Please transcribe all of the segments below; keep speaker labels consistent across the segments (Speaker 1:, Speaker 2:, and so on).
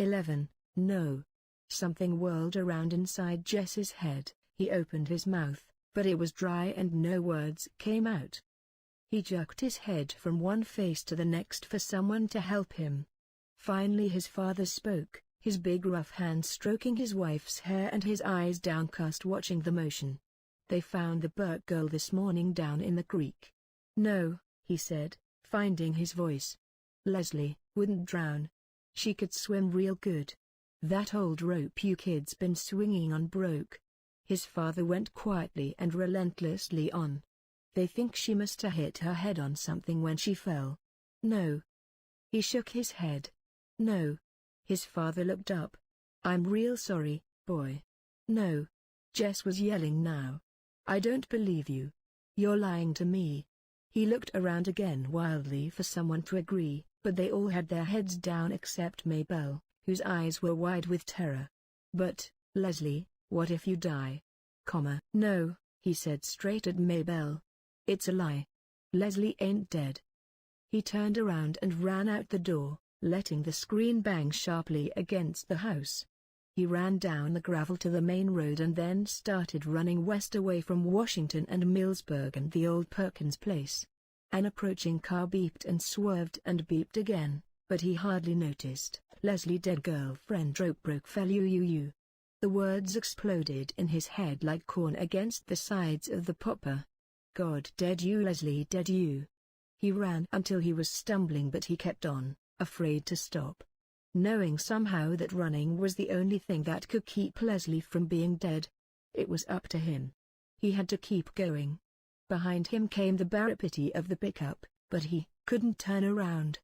Speaker 1: 11. No. Something whirled around inside Jess's head. He opened his mouth, but it was dry and no words came out. He jerked his head from one face to the next for someone to help him. Finally his father spoke, his big rough hand stroking his wife's hair and his eyes downcast watching the motion. "They found the Burke girl this morning down in the creek." "No," he said, finding his voice. "Leslie wouldn't drown. She could swim real good. That old rope you kids been swinging on broke." His father went quietly and relentlessly on. "They think she must have hit her head on something when she fell." "No." He shook his head. "No." His father looked up. "I'm real sorry, boy." "No." Jess was yelling now. "I don't believe you. You're lying to me." He looked around again wildly for someone to agree, but they all had their heads down except Mabel, whose eyes were wide with terror. "But, Leslie, what if you die?" "No," he said straight at Mabel. "It's a lie. Leslie ain't dead." He turned around and ran out the door, letting the screen bang sharply against the house. He ran down the gravel to the main road and then started running west away from Washington and Millsburg and the old Perkins place. An approaching car beeped and swerved and beeped again, but he hardly noticed. "Leslie dead, girlfriend rope broke, fell you. The words exploded in his head like corn against the sides of the popper. "God dead you, Leslie dead you." He ran until he was stumbling, but he kept on, afraid to stop. Knowing somehow that running was the only thing that could keep Leslie from being dead. It was up to him. He had to keep going. Behind him came the Terabithia of the pickup, but he couldn't turn around.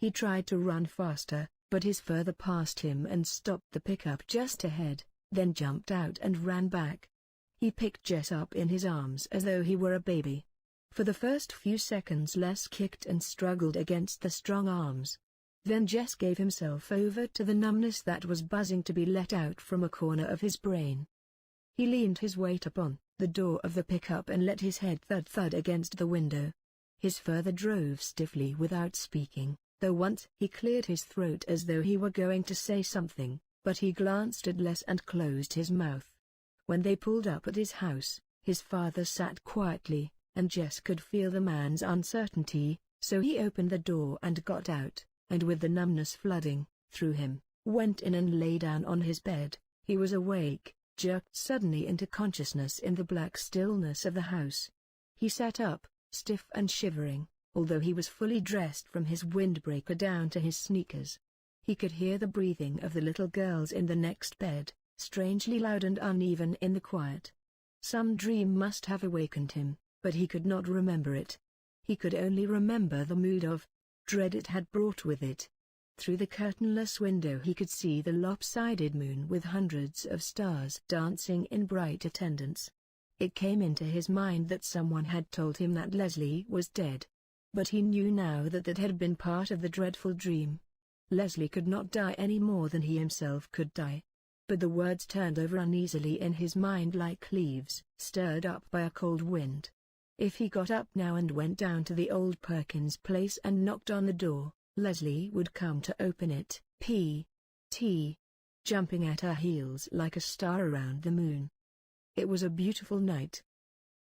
Speaker 1: He tried to run faster, but his father passed him and stopped the pickup just ahead, then jumped out and ran back. He picked Jess up in his arms as though he were a baby. For the first few seconds Les kicked and struggled against the strong arms. Then Jess gave himself over to the numbness that was buzzing to be let out from a corner of his brain. He leaned his weight upon the door of the pickup and let his head thud against the window. His father drove stiffly without speaking, though once he cleared his throat as though he were going to say something, but he glanced at Les and closed his mouth. When they pulled up at his house, his father sat quietly, and Jess could feel the man's uncertainty, so he opened the door and got out, and with the numbness flooding through him, went in and lay down on his bed. He was awake, jerked suddenly into consciousness in the black stillness of the house. He sat up, stiff and shivering, although he was fully dressed from his windbreaker down to his sneakers. He could hear the breathing of the little girls in the next bed, strangely loud and uneven in the quiet. Some dream must have awakened him, but he could not remember it. He could only remember the mood of dread it had brought with it. Through the curtainless window he could see the lopsided moon with hundreds of stars dancing in bright attendance. It came into his mind that someone had told him that Leslie was dead. But he knew now that that had been part of the dreadful dream. Leslie could not die any more than he himself could die. But the words turned over uneasily in his mind like leaves stirred up by a cold wind. If he got up now and went down to the old Perkins place and knocked on the door, Leslie would come to open it, P.T. jumping at her heels like a star around the moon. It was a beautiful night.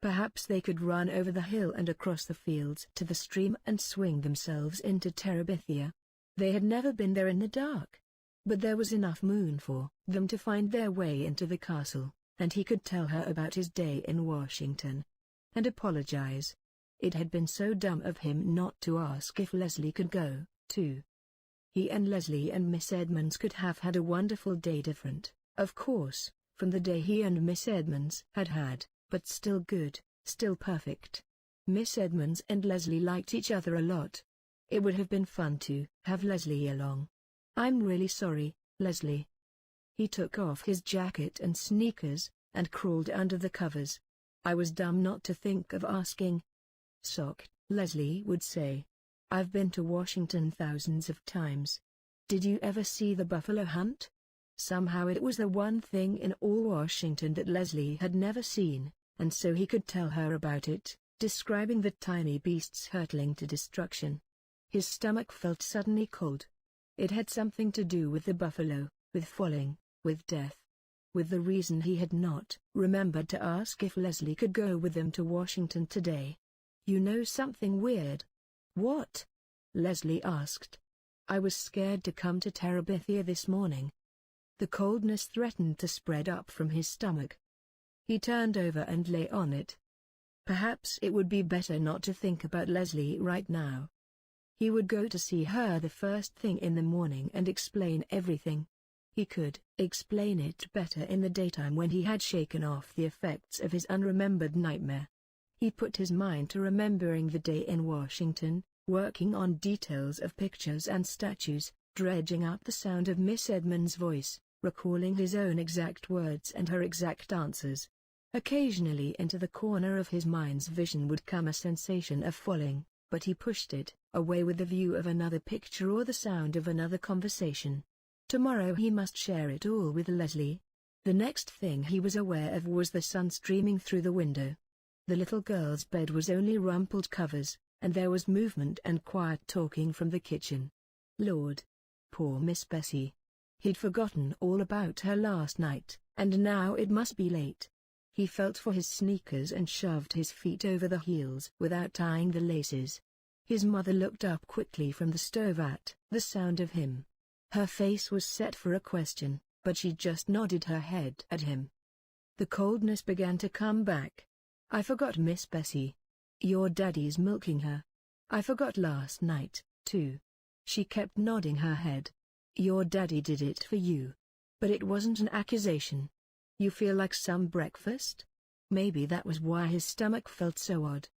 Speaker 1: Perhaps they could run over the hill and across the fields to the stream and swing themselves into Terabithia. They had never been there in the dark. But there was enough moon for them to find their way into the castle, and he could tell her about his day in Washington. And apologize. It had been so dumb of him not to ask if Leslie could go, too. He and Leslie and Miss Edmonds could have had a wonderful day, different, of course, from the day he and Miss Edmonds had had, but still good, still perfect. Miss Edmonds and Leslie liked each other a lot. It would have been fun to have Leslie along. "I'm really sorry, Leslie." He took off his jacket and sneakers, and crawled under the covers. "I was dumb not to think of asking." "Sock," Leslie would say. "I've been to Washington thousands of times. Did you ever see the buffalo hunt?" Somehow it was the one thing in all Washington that Leslie had never seen, and so he could tell her about it, describing the tiny beasts hurtling to destruction. His stomach felt suddenly cold. It had something to do with the buffalo, with falling, with death. With the reason he had not remembered to ask if Leslie could go with them to Washington today. "You know something weird?" "What?" Leslie asked. "I was scared to come to Terabithia this morning." The coldness threatened to spread up from his stomach. He turned over and lay on it. Perhaps it would be better not to think about Leslie right now. He would go to see her the first thing in the morning and explain everything. He could explain it better in the daytime when he had shaken off the effects of his unremembered nightmare. He put his mind to remembering the day in Washington, working on details of pictures and statues, dredging out the sound of Miss Edmonds' voice, recalling his own exact words and her exact answers. Occasionally into the corner of his mind's vision would come a sensation of falling, but he pushed it away with the view of another picture or the sound of another conversation. Tomorrow he must share it all with Leslie. The next thing he was aware of was the sun streaming through the window. The little girl's bed was only rumpled covers, and there was movement and quiet talking from the kitchen. Lord! Poor Miss Bessie. He'd forgotten all about her last night, and now it must be late. He felt for his sneakers and shoved his feet over the heels without tying the laces. His mother looked up quickly from the stove at the sound of him. Her face was set for a question, but she just nodded her head at him. The coldness began to come back. "I forgot Miss Bessie. Your daddy's milking her. I forgot last night, too." She kept nodding her head. "Your daddy did it for you. But it wasn't an accusation. You feel like some breakfast?" Maybe that was why his stomach felt so odd.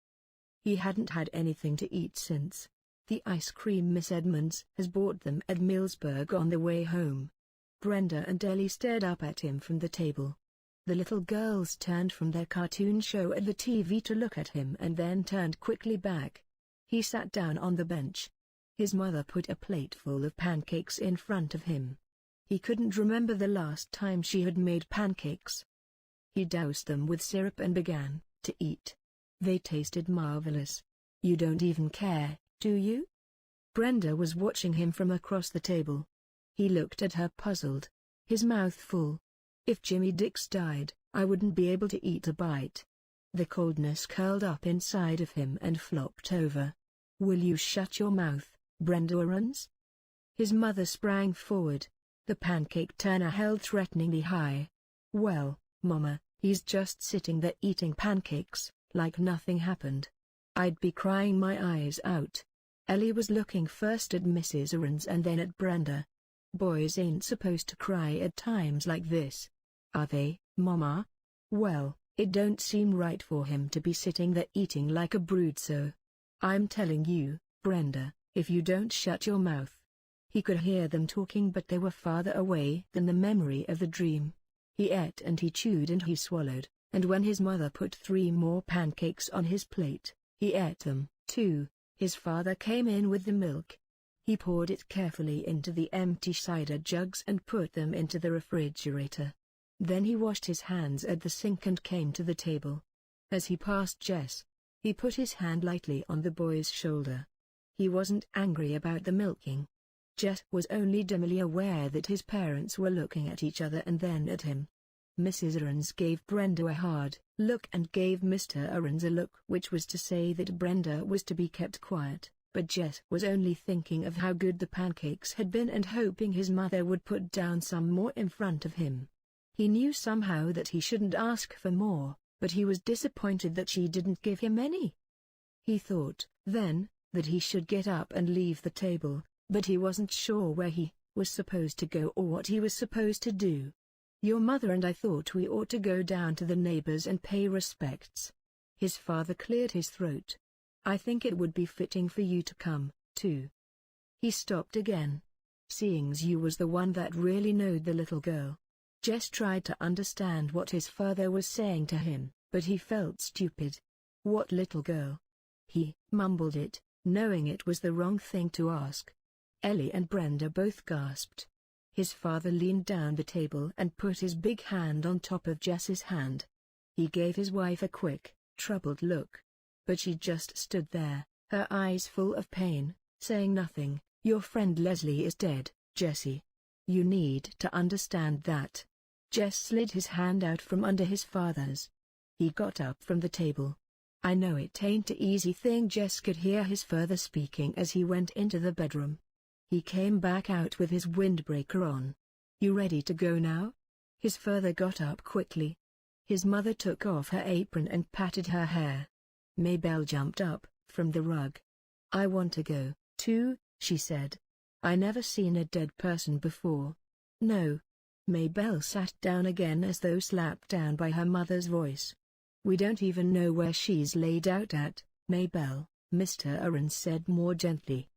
Speaker 1: He hadn't had anything to eat since the ice cream Miss Edmonds has bought them at Millsburg on the way home. Brenda and Ellie stared up at him from the table. The little girls turned from their cartoon show at the TV to look at him and then turned quickly back. He sat down on the bench. His mother put a plate full of pancakes in front of him. He couldn't remember the last time she had made pancakes. He doused them with syrup and began to eat. They tasted marvelous. "You don't even care, do you?" Brenda was watching him from across the table. He looked at her puzzled, his mouth full. "If Jimmy Dix died, I wouldn't be able to eat a bite." The coldness curled up inside of him and flopped over. "Will you shut your mouth, Brenda Arons?" His mother sprang forward. The pancake turner held threateningly high. "Well, Mama, he's just sitting there eating pancakes, like nothing happened. I'd be crying my eyes out." Ellie was looking first at Mrs. Arons and then at Brenda. "Boys ain't supposed to cry at times like this. Are they, Mama?" "Well, it don't seem right for him to be sitting there eating like a brood so. I'm telling you, Brenda, if you don't shut your mouth." He could hear them talking but they were farther away than the memory of the dream. He ate and he chewed and he swallowed, and when his mother put 3 more pancakes on his plate, he ate them, too. His father came in with the milk. He poured it carefully into the empty cider jugs and put them into the refrigerator. Then he washed his hands at the sink and came to the table. As he passed Jess, he put his hand lightly on the boy's shoulder. He wasn't angry about the milking. Jess was only dimly aware that his parents were looking at each other and then at him. Mrs. Arons gave Brenda a hard look and gave Mr. Arons a look which was to say that Brenda was to be kept quiet, but Jess was only thinking of how good the pancakes had been and hoping his mother would put down some more in front of him. He knew somehow that he shouldn't ask for more, but he was disappointed that she didn't give him any. He thought, then, that he should get up and leave the table, but he wasn't sure where he was supposed to go or what he was supposed to do. "Your mother and I thought we ought to go down to the neighbors and pay respects." His father cleared his throat. "I think it would be fitting for you to come, too." He stopped again. "Seeing's you was the one that really knowed the little girl." Jess tried to understand what his father was saying to him, but he felt stupid. "What little girl?" He mumbled it, knowing it was the wrong thing to ask. Ellie and Brenda both gasped. His father leaned down the table and put his big hand on top of Jess's hand. He gave his wife a quick, troubled look. But she just stood there, her eyes full of pain, saying nothing, Your friend Leslie is dead, Jesse. You need to understand that. Jess slid his hand out from under his father's. He got up from the table. I know it ain't a easy thing. Jess could hear his father speaking as he went into the bedroom. He came back out with his windbreaker on. You ready to go now? His father got up quickly. His mother took off her apron and patted her hair. Maybelle jumped up from the rug. I want to go, too, she said. I never seen a dead person before. No. Maybelle sat down again as though slapped down by her mother's voice. We don't even know where she's laid out at, Maybelle, Mr. Aaron said more gently.